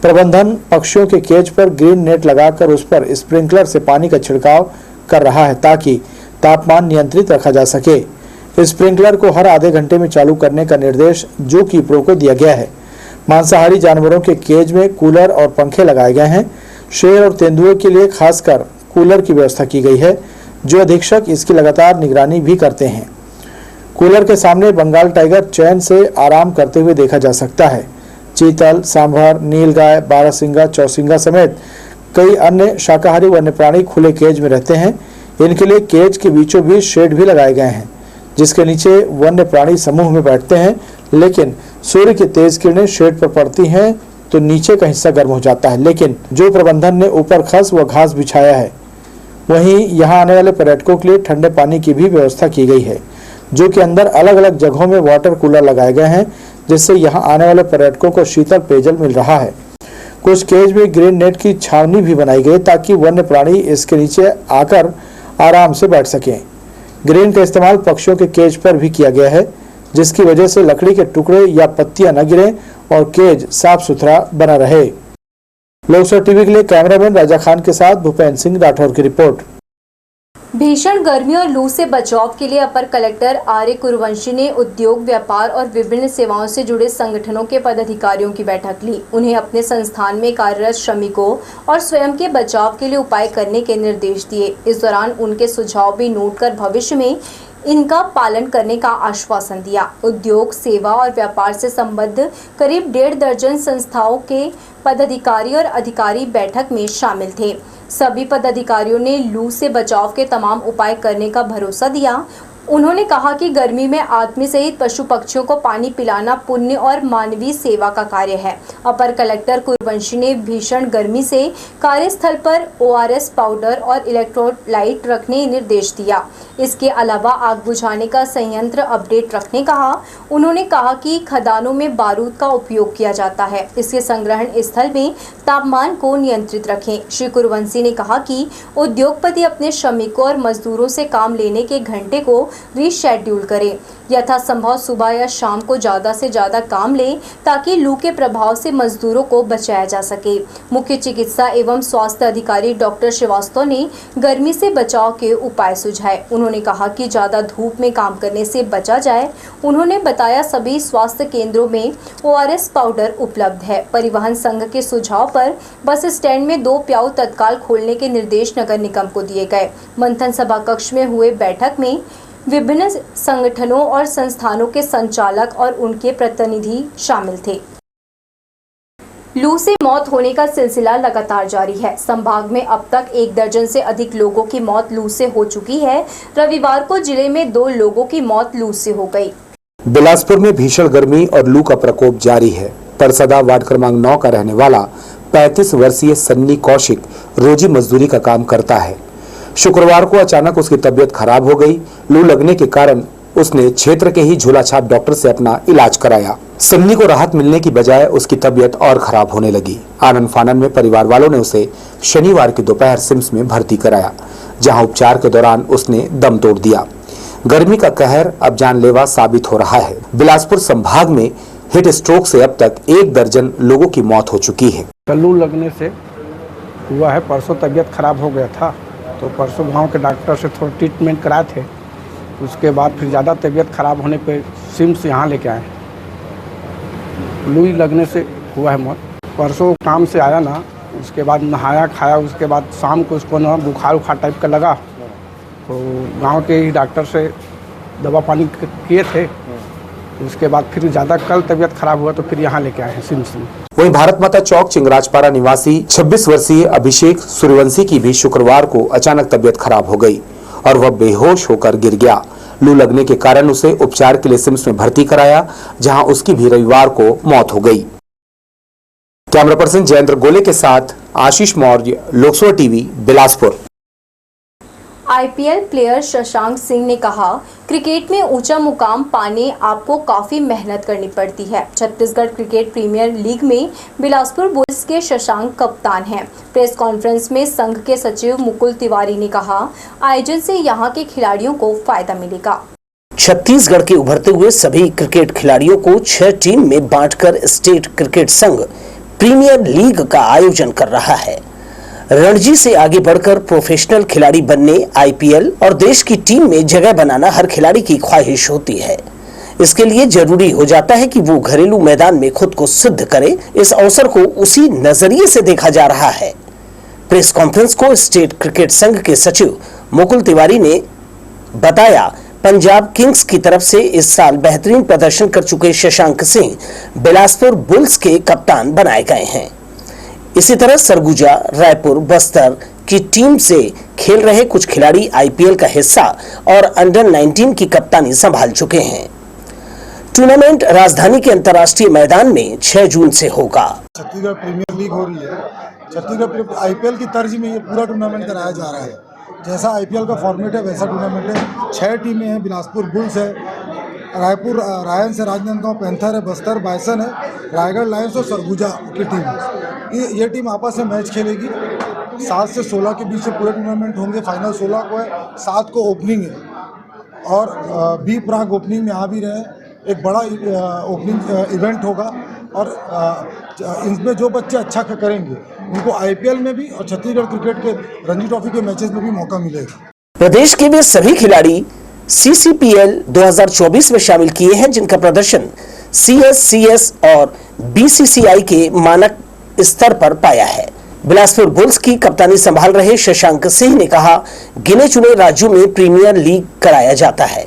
प्रबंधन पक्षियों के केज पर ग्रीन नेट लगाकर उस पर स्प्रिंकलर से पानी का छिड़काव कर रहा है ताकि तापमान नियंत्रित रखा जा सके। स्प्रिंकलर को हर आधे घंटे में चालू करने का निर्देश जू कीपरों को दिया गया है। मांसाहारी जानवरों के केज में कूलर और पंखे लगाए गए हैं। शेर और तेंदुए के लिए खासकर कूलर की व्यवस्था की गई है, जो अधीक्षक इसकी लगातार निगरानी भी करते हैं। कूलर के सामने बंगाल टाइगर चैन से आराम करते हुए देखा जा सकता है। चीतल, सांभर, नीलगाय, बारहसिंगा, चौसिंगा समेत कई अन्य शाकाहारी वन्य प्राणी खुले केज में रहते हैं। इनके लिए केज के बीचों बीच शेड भी लगाए गए हैं, जिसके नीचे वन्य प्राणी समूह में बैठते हैं। लेकिन सूर्य की तेज किरणें शेड पर पड़ती हैं तो नीचे का हिस्सा गर्म हो जाता है। लेकिन जो प्रबंधन ने ऊपर खस व घास बिछाया है, वहीं यहाँ आने वाले पर्यटकों के लिए ठंडे पानी की भी व्यवस्था की गई है, जो कि अंदर अलग अलग जगहों में वाटर कूलर लगाए गए हैं, जिससे यहाँ आने वाले पर्यटकों को शीतल पेयजल मिल रहा है। कुछ केज में ग्रीन नेट की छावनी भी बनाई गई ताकि वन्य प्राणी इसके नीचे आकर आराम से बैठ सकें। ग्रीन का इस्तेमाल पक्षियों के केज पर भी किया गया है, जिसकी वजह से लकड़ी के टुकड़े या पत्तियां न गिरें और केज साफ सुथरा बना रहे। लोकसभा टीवी के लिए कैमरामैन राजा खान के साथ भूपेंद्र सिंह राठौर की रिपोर्ट। भीषण गर्मी और लू से बचाव के लिए अपर कलेक्टर आर्य कुरवंशी ने उद्योग, व्यापार और विभिन्न सेवाओं से जुड़े संगठनों के पदाधिकारियों की बैठक ली। उन्हें अपने संस्थान में कार्यरत श्रमिकों और स्वयं के बचाव के लिए उपाय करने के निर्देश दिए। इस दौरान उनके सुझाव भी नोट कर भविष्य में इनका पालन करने का आश्वासन दिया। उद्योग, सेवा और व्यापार से संबद्ध करीब 1.5 दर्जन संस्थाओं के पदाधिकारी और अधिकारी बैठक में शामिल थे। सभी पदाधिकारियों ने लू से बचाव के तमाम उपाय करने का भरोसा दिया। उन्होंने कहा कि गर्मी में आदमी सहित पशु पक्षियों को पानी पिलाना पुण्य और मानवीय सेवा का कार्य है। अपर कलेक्टर कुरवंशी ने भीषण गर्मी से कार्यस्थल पर ORS पाउडर और इलेक्ट्रोलाइट रखने निर्देश दिया। इसके अलावा आग बुझाने का संयंत्र अपडेट रखने कहा। उन्होंने कहा कि खदानों में बारूद का उपयोग किया जाता है, इसके संग्रहण स्थल में तापमान को नियंत्रित रखें। श्री कुरवंशी ने कहा कि उद्योगपति अपने श्रमिकों और मजदूरों से काम लेने के घंटे को रीशेड्यूल करें। यथासंभव सुबह या शाम को ज़्यादा से ज़्यादा काम लें ताकि लू के प्रभाव से मजदूरों को बचाया जा सके। मुख्य चिकित्सा एवं स्वास्थ्य अधिकारी डॉक्टर श्रीवास्तव ने गर्मी से बचाव के उपाय सुझाए। उन्होंने कहा कि ज़्यादा धूप में काम करने से बचा जाए। उन्होंने बताया सभी स्वास्थ्य केंद्रों में ORS पाउडर उपलब्ध है। परिवहन संघ के सुझाव पर बस स्टैंड में 2 प्याऊ तत्काल खोलने के निर्देश नगर निगम को दिए गए। मंथन सभा कक्ष में हुए बैठक में विभिन्न संगठनों और संस्थानों के संचालक और उनके प्रतिनिधि शामिल थे। लू से मौत होने का सिलसिला लगातार जारी है। संभाग में अब तक 1 दर्जन से अधिक लोगों की मौत लू से हो चुकी है। रविवार को जिले में 2 लोगों की मौत लू से हो गई। बिलासपुर में भीषण गर्मी और लू का प्रकोप जारी है। परसदा वार्ड क्रमांक 9 का रहने वाला 35 वर्षीय सन्नी कौशिक रोजी मजदूरी का काम करता है। शुक्रवार को अचानक उसकी तबीयत खराब हो गई। लू लगने के कारण उसने क्षेत्र के ही झोलाछाप डॉक्टर से अपना इलाज कराया। सन्नी को राहत मिलने की बजाय उसकी तबीयत और खराब होने लगी। आनन फानन में परिवार वालों ने उसे शनिवार की दोपहर सिम्स में भर्ती कराया, जहां उपचार के दौरान उसने दम तोड़ दिया। गर्मी का कहर अब जानलेवा साबित हो रहा है। बिलासपुर संभाग में हीट स्ट्रोक से अब तक 1 दर्जन लोगों की मौत हो चुकी है। लू लगने से हुआ है। परसों तबीयत खराब हो गया था, तो परसों गांव के डॉक्टर से थोड़ा ट्रीटमेंट कराए थे। उसके बाद फिर ज़्यादा तबीयत खराब होने पे सिम्स यहाँ लेके आए। लू लगने से हुआ है मौत। परसों काम से आया ना, उसके बाद नहाया खाया, उसके बाद शाम को उसको ना बुखार टाइप का लगा, तो गांव के ही डॉक्टर से दवा पानी किए थे। उसके बाद फिर ज़्यादा कल तबीयत खराब हुआ तो फिर यहाँ लेके आए हैं सिम्स में। वहीं भारत माता चौक चिंगराजपारा निवासी 26 वर्षीय अभिषेक सूर्यवंशी की भी शुक्रवार को अचानक तबीयत खराब हो गई और वह बेहोश होकर गिर गया। लू लगने के कारण उसे उपचार के लिए सिम्स में भर्ती कराया, जहां उसकी भी रविवार को मौत हो गई। कैमरा पर्सन जयेंद्र गोले के साथ Ashish Maurya, Lok Sabha TV, Bilaspur. IPL player Shashank Singh ने कहा, क्रिकेट में ऊंचा मुकाम पाने आपको काफ़ी मेहनत करनी पड़ती है। छत्तीसगढ़ क्रिकेट प्रीमियर लीग में बिलासपुर बुल्स के शशांक कप्तान हैं। प्रेस कॉन्फ्रेंस में संघ के सचिव मुकुल तिवारी ने कहा, आयोजन से यहां के खिलाड़ियों को फायदा मिलेगा। छत्तीसगढ़ के उभरते हुए सभी क्रिकेट खिलाड़ियों को 6 टीम में बांटकर स्टेट क्रिकेट संघ प्रीमियर लीग का आयोजन कर रहा है। रणजी से आगे बढ़कर प्रोफेशनल खिलाड़ी बनने, IPL और देश की टीम में जगह बनाना हर खिलाड़ी की ख्वाहिश होती है। इसके लिए जरूरी हो जाता है कि वो घरेलू मैदान में खुद को सिद्ध करे। इस अवसर को उसी नजरिए से देखा जा रहा है। प्रेस कॉन्फ्रेंस को स्टेट क्रिकेट संघ के सचिव मुकुल तिवारी ने बताया, पंजाब किंग्स की तरफ से इस साल बेहतरीन प्रदर्शन कर चुके शशांक सिंह बिलासपुर बुल्स के कप्तान बनाए गए हैं। इसी तरह सरगुजा, रायपुर, बस्तर की टीम से खेल रहे कुछ खिलाड़ी IPL का हिस्सा और अंडर 19 की कप्तानी संभाल चुके हैं। टूर्नामेंट राजधानी के अंतर्राष्ट्रीय मैदान में 6 जून से होगा। छत्तीसगढ़ प्रीमियर लीग हो रही है। छत्तीसगढ़ IPL की तर्ज में ये पूरा टूर्नामेंट कराया जा रहा है। जैसा IPL का फॉर्मेट है वैसा टूर्नामेंट है। 6 टीमें हैं। बिलासपुर बुल्स है, रायपुर रायंस है, राजनांदगांव पैंथर है, बस्तर बाइसन है, रायगढ़ लायंस और सरगुजा की टीम है। ये टीम आपस में मैच खेलेगी। 7 से 16 के बीच से पूरे टूर्नामेंट होंगे। फाइनल 16 को है, 7 को ओपनिंग है और बी प्राग ओपनिंग में आ भी रहे हैं। एक बड़ा ओपनिंग इवेंट होगा और इसमें जो बच्चे अच्छा करेंगे उनको IPL में भी और छत्तीसगढ़ क्रिकेट के रणजी ट्रॉफी के मैचेस में भी मौका मिलेगा। प्रदेश के वे सभी खिलाड़ी CCPL 2024 में शामिल किए हैं जिनका प्रदर्शन CSCS और BCCI के मानक स्तर पर पाया है। बिलासपुर बुल्स की कप्तानी संभाल रहे शशांक सिंह ने कहा, गिने चुने राज्यों में प्रीमियर लीग कराया जाता है,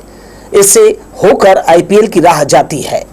इससे होकर IPL की राह जाती है।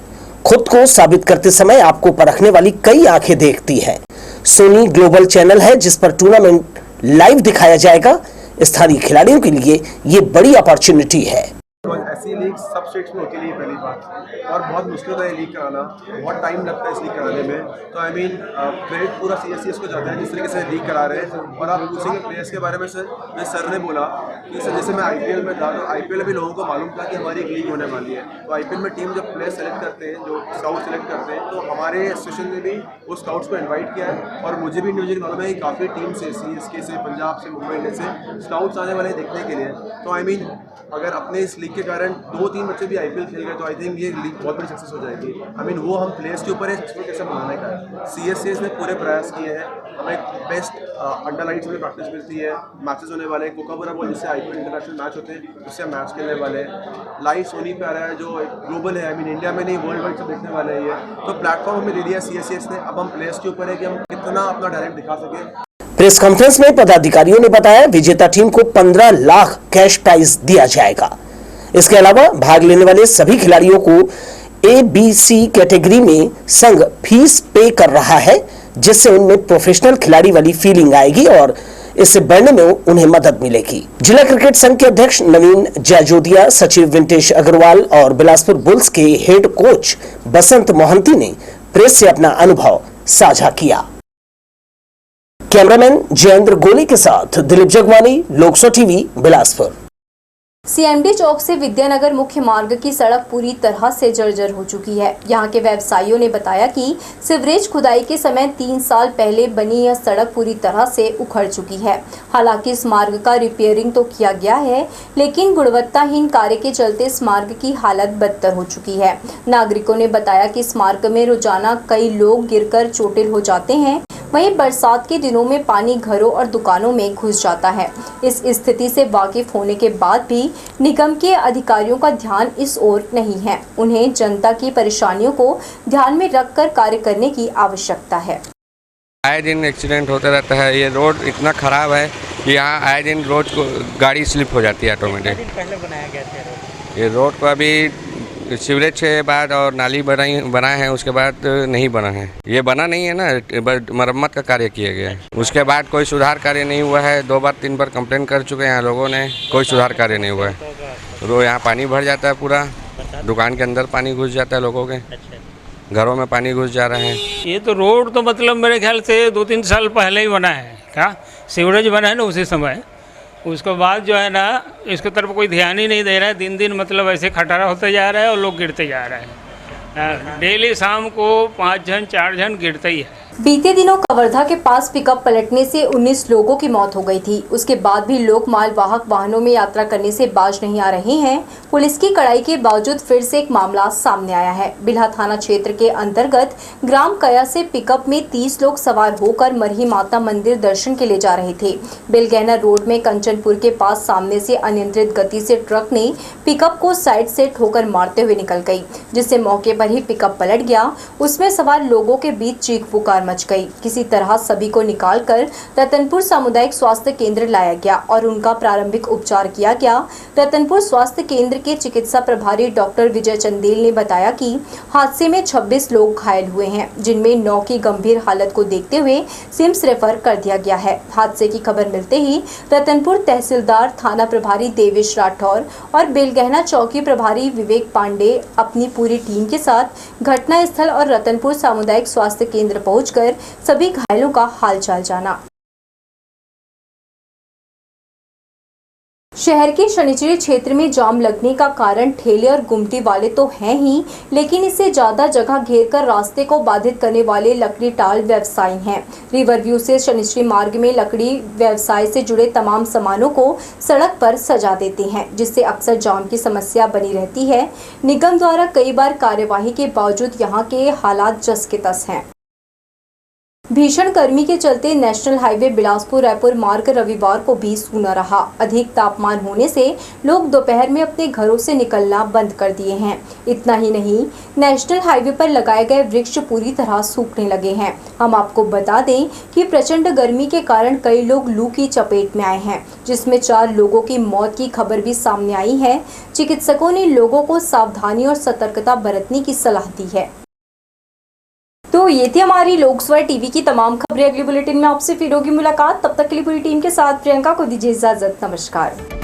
खुद को साबित करते समय आपको परखने वाली कई आंखें देखती है। सोनी ग्लोबल चैनल है जिस पर टूर्नामेंट लाइव दिखाया जाएगा। स्थानीय खिलाड़ियों के लिए ये बड़ी अपॉर्चुनिटी है। ऐसी लीग सब स्टेट्स में होती नहीं पहली बात, और बहुत मुश्किल होता है लीग कराना, बहुत टाइम लगता है इस लीग कराने में। तो आई मीन क्रेडिट पूरा CSCS को जाता है जिस तरीके से लीग करा रहे हैं। और आप पूछेंगे प्लेयर्स के बारे में सर ने बोला कि सर जैसे मैं IPL में था, तो IPL में भी लोगों को मालूम था कि हमारी एक लीग होने वाली है। तो IPL में टीम जब प्लेयर सेलेक्ट करते हैं, जो स्काउट सेलेक्ट करते हैं, तो हमारे एसोसिएशन ने भी उस स्काउट्स को इन्वाइट किया है। और मुझे भी न्यूज़ मालूम है कि काफ़ी टीम से CSK से, पंजाब से, मुंबई इंडियंस से स्काउट्स आने वाले देखने के लिए। तो आई मीन अगर अपने इस लीग के कारण 2-3 बच्चे भी IPL खेल गए तो आई थिंक ये लीग बहुत बड़ी सक्सेस हो जाएगी। आई मीन वो हम प्लेयर्स के ऊपर है इसको कैसे बनाने का है। CSCS ने पूरे प्रयास किए हैं, हमें बेस्ट अंडर लाइट्स में प्रैक्टिस मिलती है, मैचेस होने वाले हैं। कोकाबुरा बॉल जिससे IPL इंटरनेशनल मैच होते हैं उससे हम मैच खेलने वाले हैं। लाइव सोनी पे आ रहा है जो ग्लोबल है, आई मीन इंडिया में नहीं वर्ल्ड वाइड सब देखने वाले हैं। ये तो प्लेटफॉर्म हमें दे दिया CSCS ने। अब हम प्लेयर्स के ऊपर है कि हम कितना अपना टैलेंट दिखा सकें। प्रेस कॉन्फ्रेंस में पदाधिकारियों ने बताया, विजेता टीम को 15 लाख कैश प्राइज दिया जाएगा। इसके अलावा भाग लेने वाले सभी खिलाड़ियों को ABC कैटेगरी में संघ फीस पे कर रहा है, जिससे उनमें प्रोफेशनल खिलाड़ी वाली फीलिंग आएगी और इससे बढ़ने में उन्हें मदद मिलेगी। जिला क्रिकेट संघ के अध्यक्ष नवीन जयजोदिया, सचिव विंटेश अग्रवाल और बिलासपुर बुल्स के हेड कोच बसंत मोहंती ने प्रेस से अपना अनुभव साझा किया। कैमरामैन जयेंद्र गोले के साथ दिलीप जगवानी, लोकसो टीवी, बिलासपुर। CMD चौक से विद्यानगर मुख्य मार्ग की सड़क पूरी तरह से जर्जर हो चुकी है। यहां के व्यवसायियों ने बताया कि सीवरेज खुदाई के समय 3 साल पहले बनी यह सड़क पूरी तरह से उखड़ चुकी है। हालांकि इस मार्ग का रिपेयरिंग तो किया गया है, लेकिन गुणवत्ताहीन कार्य के चलते इस मार्ग की हालत बदतर हो चुकी है। नागरिकों ने बताया कि इस मार्ग में रोजाना कई लोग गिरकर चोटिल हो जाते हैं। वहीं बरसात के दिनों में पानी घरों और दुकानों में घुस जाता है। इस स्थिति से वाकिफ होने के बाद भी निगम के अधिकारियों का ध्यान इस ओर नहीं है। उन्हें जनता की परेशानियों को ध्यान में रखकर कार्य करने की आवश्यकता है। आए दिन एक्सीडेंट होता रहता है। ये रोड इतना खराब है कि यहाँ आए दिन रोड को गाड़ी स्लिप हो जाती है ऑटोमेटिक। पहले बनाया गया था ये रोड को अभी सीवरेज के बाद और नाली बनाए हैं, उसके बाद नहीं बना है। ये बना नहीं है ना, बस मरम्मत का कार्य किया गया है। उसके बाद कोई सुधार कार्य नहीं हुआ है। 2 बार 3 बार कंप्लेन कर चुके हैं यहाँ लोगों ने, कोई सुधार कार्य नहीं हुआ है। रो यहाँ पानी भर जाता है, पूरा दुकान के अंदर पानी घुस जाता है, लोगों के घरों में पानी घुस जा रहे हैं। ये तो रोड तो मतलब मेरे ख्याल से 2-3 साल पहले ही बना है। क्या सीवरेज बना है ना उसी समय, उसके बाद जो है ना इसके तरफ कोई ध्यान ही नहीं दे रहा है। दिन दिन मतलब ऐसे खटारा होते जा रहा है और लोग गिरते जा रहे हैं। डेली शाम को 5 जन 4 जन गिरते ही है। बीते दिनों कवर्धा के पास पिकअप पलटने से 19 लोगों की मौत हो गई थी। उसके बाद भी लोग मालवाहक वाहनों में यात्रा करने से बाज नहीं आ रहे हैं। पुलिस की कड़ाई के बावजूद फिर से एक मामला सामने आया है। बिल्हा थाना क्षेत्र के अंतर्गत ग्राम कया से पिकअप में 30 लोग सवार होकर मरही माता मंदिर दर्शन के लिए जा रहे थे। बेलगहना रोड में कंचनपुर के पास सामने से अनियंत्रित गति से ट्रक ने पिकअप को साइड से ठोकर मारते हुए निकल गई, जिससे मौके पर ही पिकअप पलट गया। उसमें सवार लोगों के बीच चीख पुकार मच गई। किसी तरह सभी को निकालकर रतनपुर सामुदायिक स्वास्थ्य केंद्र लाया गया और उनका प्रारंभिक उपचार किया गया। रतनपुर स्वास्थ्य केंद्र के चिकित्सा प्रभारी डॉक्टर विजय चंदेल ने बताया कि हादसे में 26 लोग घायल हुए हैं, जिनमें 9 की गंभीर हालत को देखते हुए सिम्स रेफर कर दिया गया है। हादसे की खबर मिलते ही रतनपुर तहसीलदार, थाना प्रभारी देवेश राठौर और बेलगहना चौकी प्रभारी विवेक पांडे अपनी पूरी टीम के साथ घटनास्थल और रतनपुर सामुदायिक स्वास्थ्य केंद्र पहुंचकर सभी घायलों का हालचाल जाना। शहर के शनिचरी क्षेत्र में जाम लगने का कारण ठेले और गुमटी वाले तो हैं ही, लेकिन इससे ज्यादा जगह घेरकर रास्ते को बाधित करने वाले लकड़ी टाल व्यवसायी हैं। रिवरव्यू से शनिचरी मार्ग में लकड़ी व्यवसाय से जुड़े तमाम सामानों को सड़क पर सजा देते हैं, जिससे अक्सर जाम की समस्या बनी रहती है। निगम द्वारा कई बार कार्यवाही के बावजूद यहाँ के हालात जस के तस हैं। भीषण गर्मी के चलते नेशनल हाईवे बिलासपुर रायपुर मार्ग रविवार को भी सूना रहा। अधिक तापमान होने से लोग दोपहर में अपने घरों से निकलना बंद कर दिए हैं। इतना ही नहीं, नेशनल हाईवे पर लगाए गए वृक्ष पूरी तरह सूखने लगे हैं। हम आपको बता दें कि प्रचंड गर्मी के कारण कई लोग लू की चपेट में आए हैं, जिसमें 4 लोगों की मौत की खबर भी सामने आई है। चिकित्सकों ने लोगों को सावधानी और सतर्कता बरतने की सलाह दी है। तो ये थी हमारी लोकसभा टीवी की तमाम खबरें। अगली बुलेटिन में आपसे फिर होगी मुलाकात। तब तक के लिए पूरी टीम के साथ प्रियंका को दीजिए इजाजत। नमस्कार।